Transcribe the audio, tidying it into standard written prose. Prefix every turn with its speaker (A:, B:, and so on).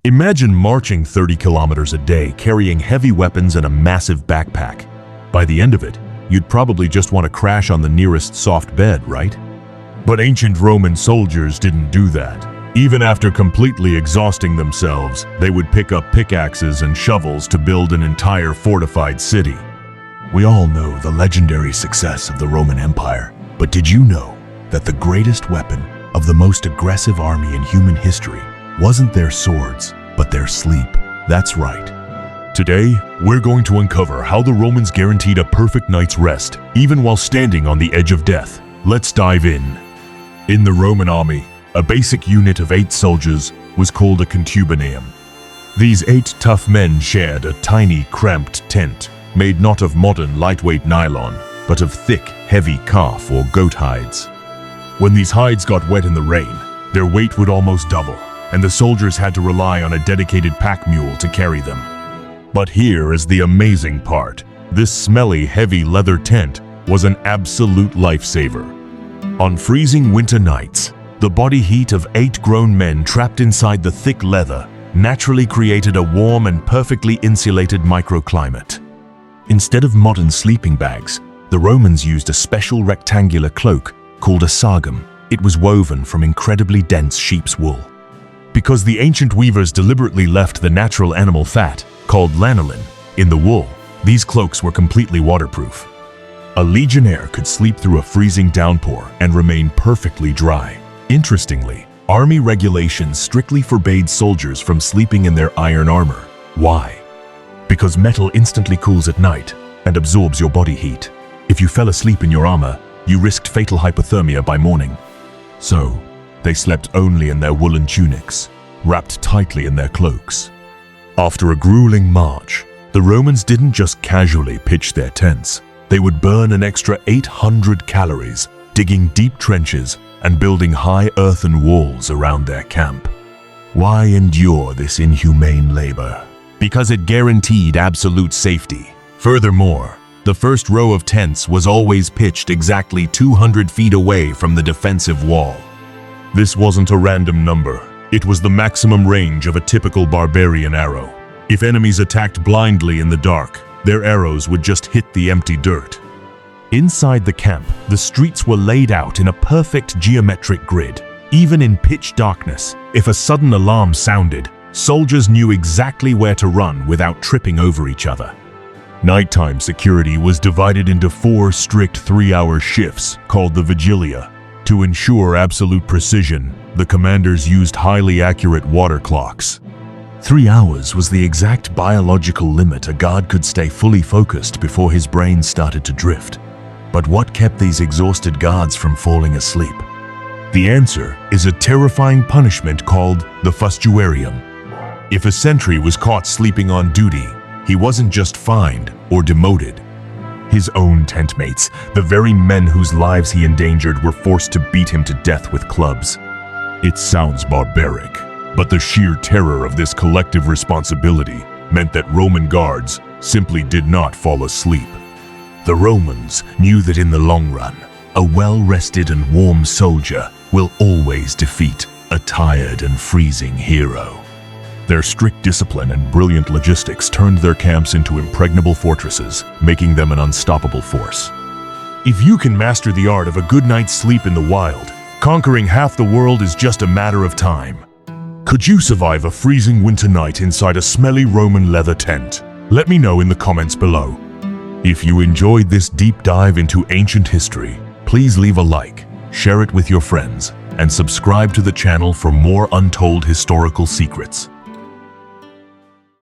A: Imagine marching 30 kilometers a day, carrying heavy weapons and a massive backpack. By the end of it, you'd probably just want to crash on the nearest soft bed, right? But ancient Roman soldiers didn't do that. Even after completely exhausting themselves, they would pick up pickaxes and shovels to build an entire fortified city. We all know the legendary success of the Roman Empire, but did you know that the greatest weapon of the most aggressive army in human history wasn't their swords, but their sleep? That's right. Today, we're going to uncover how the Romans guaranteed a perfect night's rest, even while standing on the edge of death. Let's dive in. In the Roman army, a basic unit of 8 soldiers was called a contubernium. These 8 tough men shared a tiny, cramped tent, made not of modern, lightweight nylon, but of thick, heavy calf or goat hides. When these hides got wet in the rain, their weight would almost double, and the soldiers had to rely on a dedicated pack mule to carry them. But here is the amazing part. This smelly, heavy leather tent was an absolute lifesaver. On freezing winter nights, the body heat of 8 grown men trapped inside the thick leather naturally created a warm and perfectly insulated microclimate. Instead of modern sleeping bags, the Romans used a special rectangular cloak called a sagum. It was woven from incredibly dense sheep's wool. Because the ancient weavers deliberately left the natural animal fat, called lanolin, in the wool, these cloaks were completely waterproof. A legionnaire could sleep through a freezing downpour and remain perfectly dry. Interestingly, army regulations strictly forbade soldiers from sleeping in their iron armor. Why? Because metal instantly cools at night and absorbs your body heat. If you fell asleep in your armor, you risked fatal hypothermia by morning. So, they slept only in their woolen tunics, wrapped tightly in their cloaks. After a grueling march, the Romans didn't just casually pitch their tents. They would burn an extra 800 calories, digging deep trenches and building high earthen walls around their camp. Why endure this inhumane labor? Because it guaranteed absolute safety. Furthermore, the first row of tents was always pitched exactly 200 feet away from the defensive wall. This wasn't a random number. It was the maximum range of a typical barbarian arrow. If enemies attacked blindly in the dark, their arrows would just hit the empty dirt. Inside the camp, the streets were laid out in a perfect geometric grid. Even in pitch darkness, if a sudden alarm sounded, soldiers knew exactly where to run without tripping over each other. Nighttime security was divided into 4 strict 3-hour shifts called the vigilia. To ensure absolute precision, the commanders used highly accurate water clocks. 3 hours was the exact biological limit a guard could stay fully focused before his brain started to drift. But what kept these exhausted guards from falling asleep? The answer is a terrifying punishment called the fustuarium. If a sentry was caught sleeping on duty, he wasn't just fined or demoted. His own tentmates, the very men whose lives he endangered, were forced to beat him to death with clubs. It sounds barbaric, but the sheer terror of this collective responsibility meant that Roman guards simply did not fall asleep. The Romans knew that in the long run, a well-rested and warm soldier will always defeat a tired and freezing hero. Their strict discipline and brilliant logistics turned their camps into impregnable fortresses, making them an unstoppable force. If you can master the art of a good night's sleep in the wild, conquering half the world is just a matter of time. Could you survive a freezing winter night inside a smelly Roman leather tent? Let me know in the comments below. If you enjoyed this deep dive into ancient history, please leave a like, share it with your friends, and subscribe to the channel for more untold historical secrets.